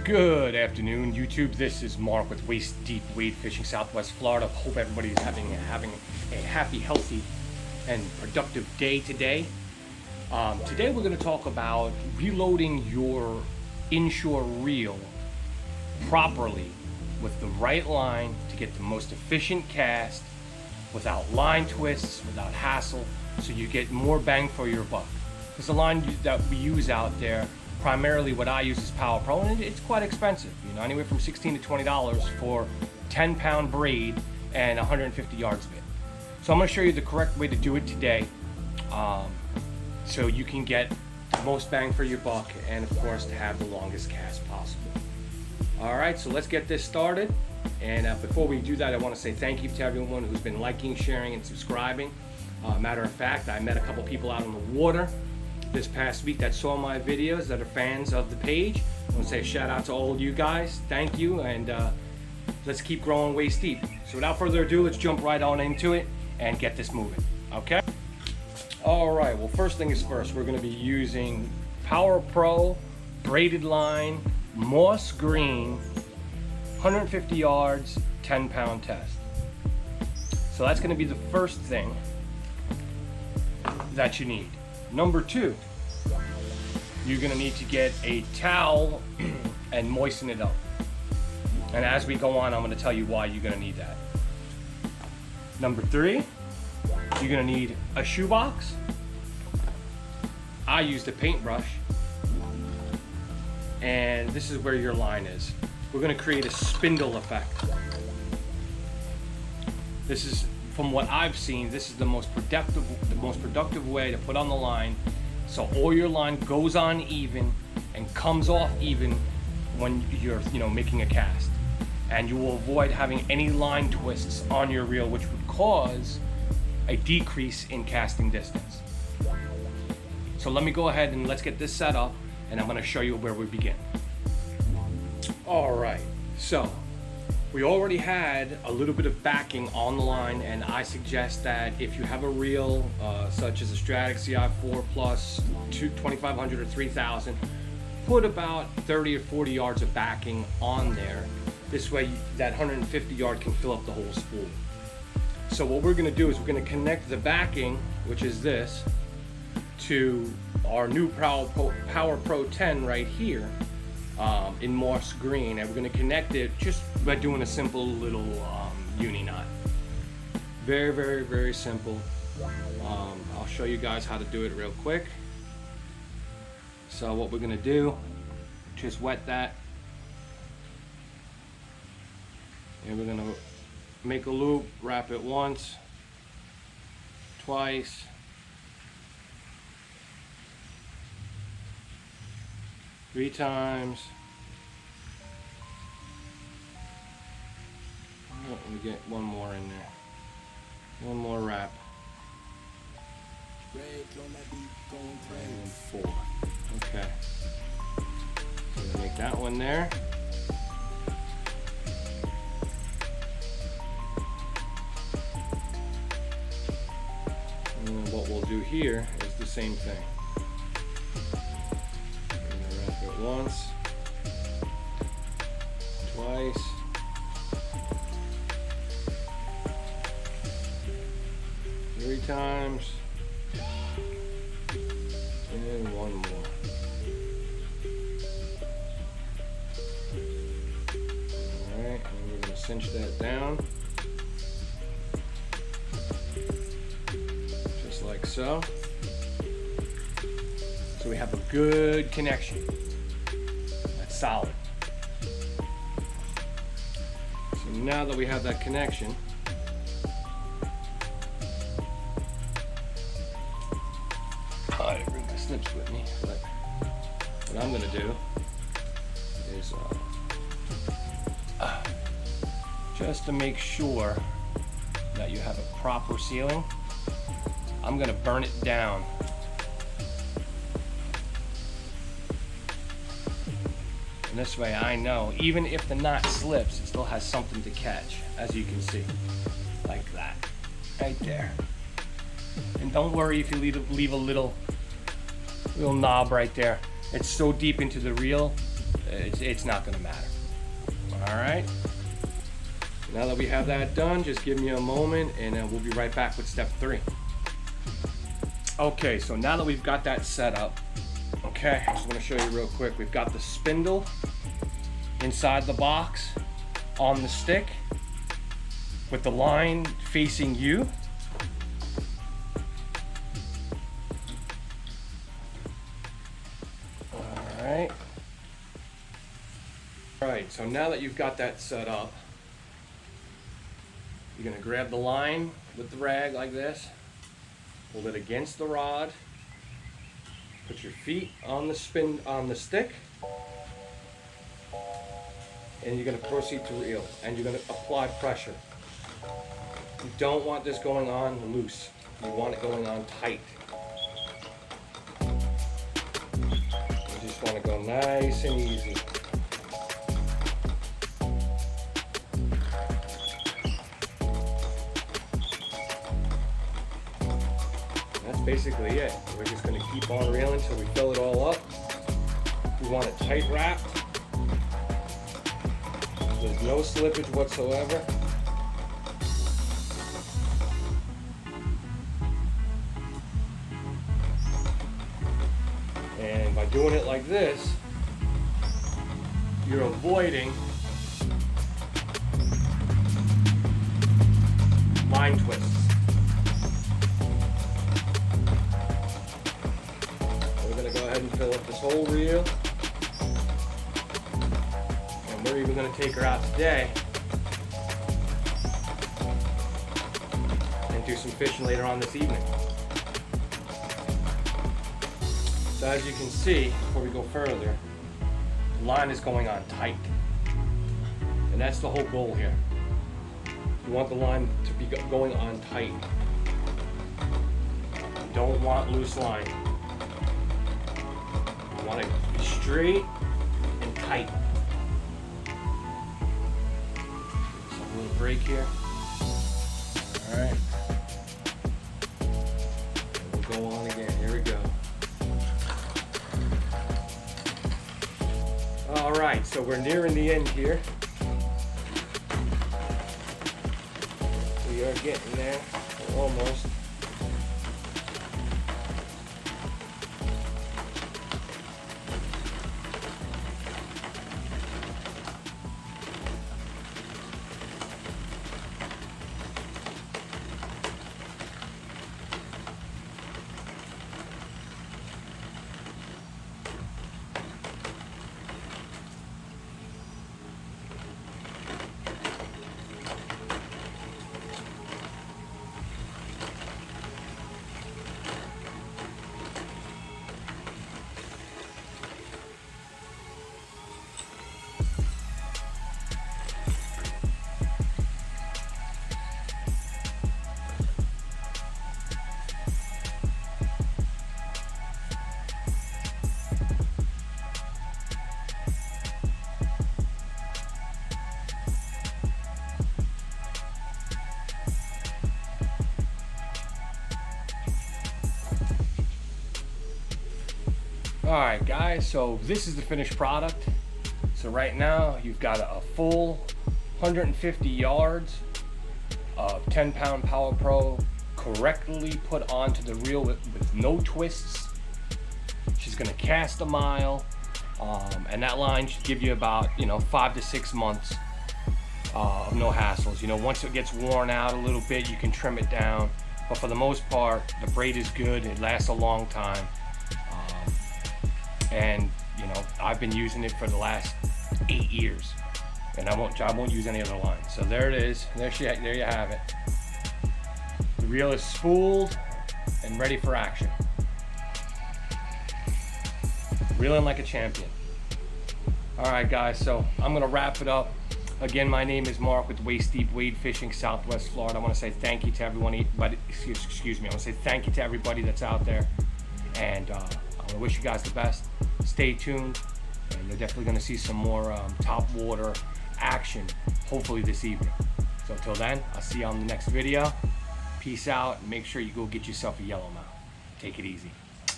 Good afternoon, YouTube. This is Mark with Waist Deep Wade Fishing, Southwest Florida. Hope everybody's having a happy, healthy, and productive day today. Today we're going to talk about reloading your inshore reel properly with the right line to get the most efficient cast without line twists, without hassle, so you get more bang for your buck. Because the line that we use out there, primarily what I use is Power Pro, and it's quite expensive, anywhere from $16 to $20 for 10-pound braid and 150 yards of it. So I'm going to show you the correct way to do it today, so you can get the most bang for your buck and of course to have the longest cast possible. Alright, so let's get this started, and before we do that, I want to say thank you to everyone who's been liking, sharing, and subscribing. Matter of fact, I met a couple people out on the water this past week that saw my videos that are fans of the page. I want to say a shout out to all of you guys. Thank you, and let's keep growing waist deep. So without further ado, let's jump right on into it and get this moving, okay? All right, well, first thing is first, we're going to be using Power Pro braided line, moss green, 150 yards, 10-pound test. So that's going to be the first thing that you need. Number two, you're going to need to get a towel and moisten it up. And as we go on, I'm going to tell you why you're going to need that. Number three, you're going to need a shoebox. I used a paintbrush. And this is where your line is. We're going to create a spindle effect. This is, from what I've seen, this is the most productive way to put on the line, so all your line goes on even and comes off even when you're making a cast, and you will avoid having any line twists on your reel, which would cause a decrease in casting distance. So let me go ahead and let's get this set up, and I'm going to show you where we begin. All right, so we already had a little bit of backing on the line, and I suggest that if you have a reel such as a Stratic CI4 Plus 2500 or 3000, put about 30 or 40 yards of backing on there. This way that 150 yard can fill up the whole spool. So what we're going to do is we're going to connect the backing, which is this, to our new Power Pro 10 right here. In moss green, and we're going to connect it just by doing a simple little uni knot. Very, very, very simple. I'll show you guys how to do it real quick. So what we're going to do, just wet that, and we're going to make a loop, wrap it once, twice, three times. Let me get one more in there. One more wrap. And 4. Okay. So I'm gonna make that one there. And then what we'll do here is the same thing. Once, twice, three times, and one more. Alright, and we're going to cinch that down, just like so. So we have a good connection. Solid. So now that we have that connection, I didn't bring my snips with me, but what I'm going to do is just to make sure that you have a proper sealing, I'm going to burn it down. And this way I know, even if the knot slips, it still has something to catch, as you can see, like that, right there. And don't worry if you leave a little knob right there. It's so deep into the reel it's not gonna matter. All right. Now that we have that done, just give me a moment and we'll be right back with step 3. Okay, so now that we've got that set up, okay, I just want to show you real quick. We've got the spindle inside the box on the stick with the line facing you. All right, so now that you've got that set up, you're gonna grab the line with the rag like this, hold it against the rod, put your feet on the stick, and you're gonna proceed to reel, and you're gonna apply pressure. You don't want this going on loose. You want it going on tight. You just want to go nice and easy. That's basically it. We're just going to keep on reeling until we fill it all up. We want it tight wrapped. There's no slippage whatsoever. And by doing it like this, you're avoiding line twists. We're going to go ahead and fill up this whole reel. And we're even going to take her out today and do some fishing later on this evening. So as you can see, before we go further, the line is going on tight. And that's the whole goal here. You want the line to be going on tight. You don't want loose line. You want it to be straight and tight. Just a little break here. All right. And we'll go on again. Here we go. All right, so we're nearing the end here. We are getting there, almost. Alright guys, so this is the finished product. So right now you've got a full 150 yards of 10-pound Power Pro correctly put onto the reel with no twists. She's gonna cast a mile, and that line should give you about 5 to 6 months of no hassles. Once it gets worn out a little bit, you can trim it down, but for the most part the braid is good. It lasts a long time. And I've been using it for the last 8 years, and I won't use any other line. So there it is. There you have it. The reel is spooled and ready for action. Reeling like a champion. All right, guys. So I'm gonna wrap it up. Again, my name is Mark with Waist Deep Wade Fishing, Southwest Florida. I want to say thank you to everyone. But excuse me. I want to say thank you to everybody that's out there, and I wish you guys the best. Stay tuned, and you're definitely going to see some more top water action, hopefully this evening. So until then, I'll see you on the next video. Peace out, and make sure you go get yourself a yellowmouth. Take it easy.